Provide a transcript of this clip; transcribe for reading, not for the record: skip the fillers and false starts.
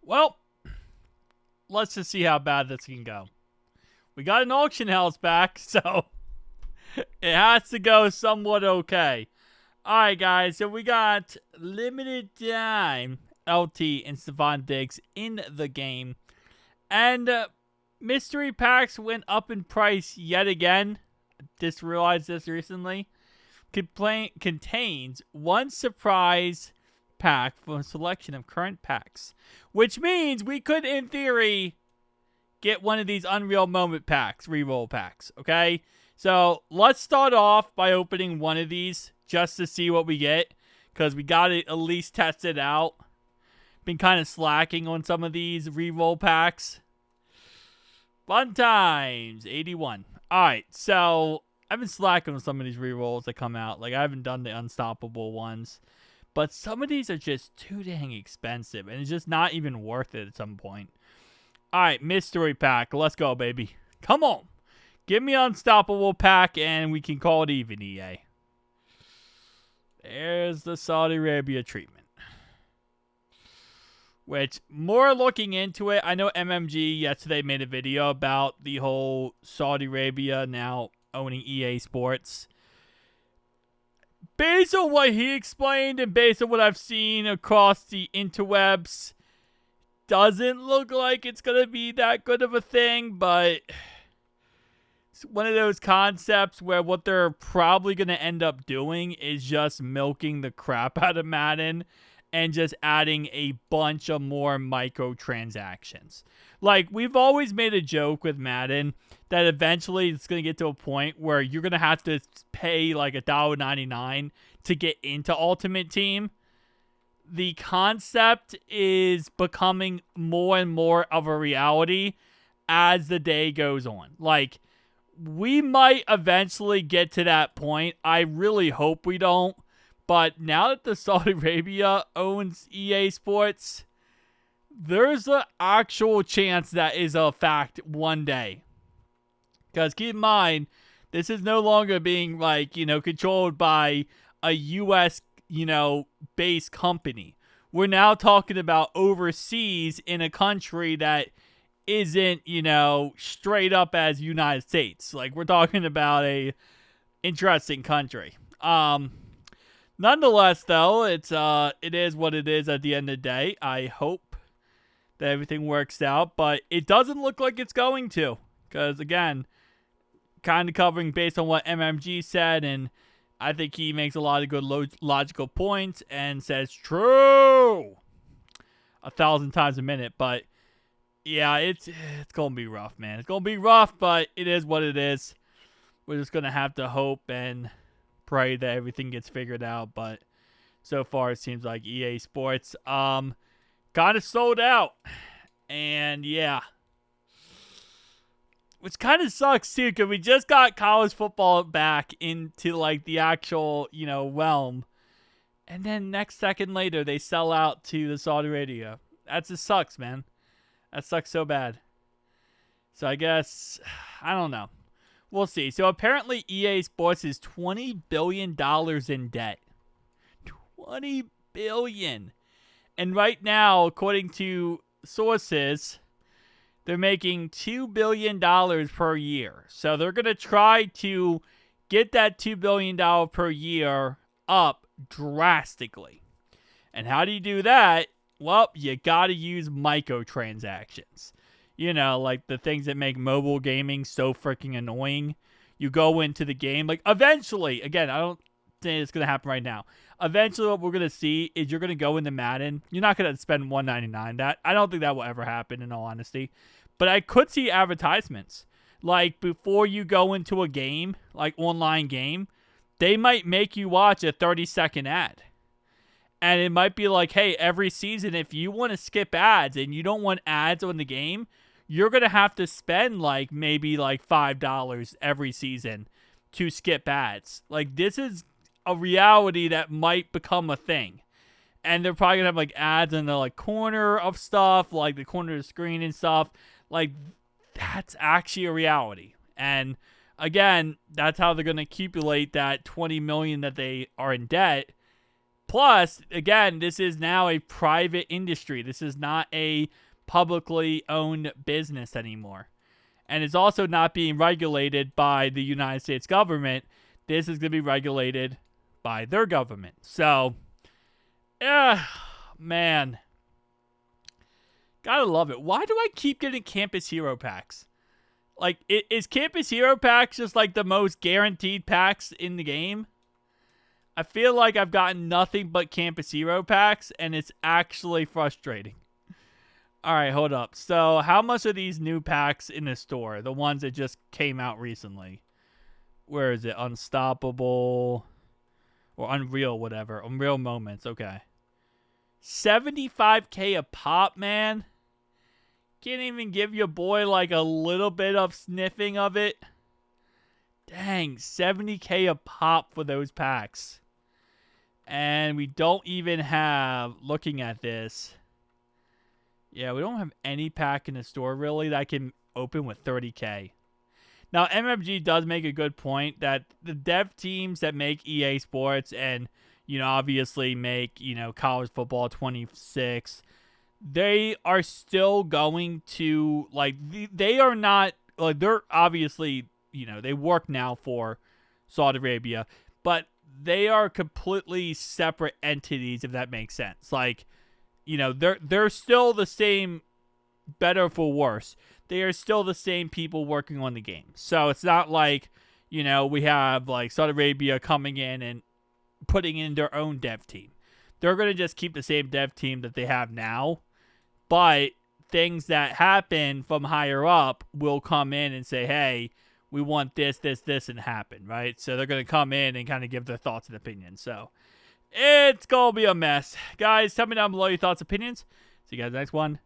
Well, let's just see how bad this can go. We got an auction house back, so it has to go somewhat okay. Alright, guys, so we got limited time LT and Stephon Diggs in the game. And mystery packs went up in price yet again. Just realized this recently. Contains one surprise pack from a selection of current packs, which means we could, in theory, get one of these Unreal Moment packs, reroll packs, okay? So let's start off by opening one of these just to see what we get, because we got to at least test it out. Been kind of slacking on some of these reroll packs. Fun times, 81. Alright, so I've been slacking on some of these rerolls that come out. Like, I haven't done the unstoppable ones. But some of these are just too dang expensive, and it's just not even worth it at some point. Alright, mystery pack. Let's go, baby. Come on. Give me unstoppable pack, and we can call it even, EA. There's the Saudi Arabia treatment. Which, more looking into it, I know MMG yesterday made a video about the whole Saudi Arabia now owning EA Sports. Based on what he explained and based on what I've seen across the interwebs, doesn't look like it's going to be that good of a thing, but it's one of those concepts where what they're probably going to end up doing is just milking the crap out of Madden and just adding a bunch of more microtransactions. Like, we've always made a joke with Madden that eventually it's going to get to a point where you're going to have to pay like $1.99 to get into Ultimate Team. The concept is becoming more and more of a reality as the day goes on. Like, we might eventually get to that point. I really hope we don't. But now that the Saudi Arabia owns EA Sports, there's an actual chance that is a fact one day. Because keep in mind, this is no longer being controlled by a US, based company. We're now talking about overseas in a country that isn't, straight up as United States. Like, we're talking about a interesting country. Nonetheless, though, it is what it is at the end of the day. I hope that everything works out, but it doesn't look like it's going to. Because, again, kind of covering based on what MMG said, and I think he makes a lot of good logical points and says true 1,000 times a minute. But, yeah, it's going to be rough, man. It's going to be rough, but it is what it is. We're just going to have to hope and pray that everything gets figured out, but so far it seems like EA Sports kind of sold out, and yeah, which kind of sucks too, because we just got college football back into like the actual realm, and then next second later they sell out to the Saudi Arabia. That just sucks, man. That sucks so bad. So I guess I don't know. We'll see. So apparently EA Sports is $20 billion in debt. $20 billion. And right now, according to sources, they're making $2 billion per year. So they're going to try to get that $2 billion per year up drastically. And how do you do that? Well, you got to use microtransactions. Like the things that make mobile gaming so freaking annoying. You go into the game, like eventually, again, I don't think it's going to happen right now. Eventually what we're going to see is you're going to go into Madden. You're not going to spend $1.99. I don't think that will ever happen in all honesty. But I could see advertisements. Like before you go into a game, like online game, they might make you watch a 30-second ad. And it might be like, hey, every season, if you want to skip ads and you don't want ads on the game, you're going to have to spend maybe $5 every season to skip ads. Like, this is a reality that might become a thing. And they're probably going to have ads in the corner of stuff, like the corner of the screen and stuff. Like, that's actually a reality. And again, that's how they're going to accumulate that $20 million that they are in debt. Plus, again, this is now a private industry. This is not a publicly owned business anymore. And it's also not being regulated by the United States government. This is going to be regulated by their government. So, man. Gotta love it. Why do I keep getting Campus Hero packs? Like, is Campus Hero packs just like the most guaranteed packs in the game? I feel like I've gotten nothing but Campus Hero packs, and it's actually frustrating. Alright, hold up. So, how much are these new packs in the store? The ones that just came out recently. Where is it? Unstoppable. Or Unreal, whatever. Unreal Moments, okay. 75k a pop, man. Can't even give your boy like a little bit of sniffing of it. Dang, 70k a pop for those packs. And we don't even have, looking at this, yeah, we don't have any pack in the store really that can open with 30k. Now, MMG does make a good point that the dev teams that make EA Sports and, you know, obviously make, you know, College Football 26, they are still going to, like, they are not, like, they're obviously, you know, they work now for Saudi Arabia, but they are completely separate entities, if that makes sense. Like, you know, they're still the same, better for worse. They are still the same people working on the game. So it's not like, you know, we have like Saudi Arabia coming in and putting in their own dev team. They're going to just keep the same dev team that they have now. But things that happen from higher up will come in and say, hey, we want this, and happen, right? So they're going to come in and kind of give their thoughts and opinions. So it's going to be a mess. Guys, tell me down below your thoughts, opinions. See you guys next one. Peace.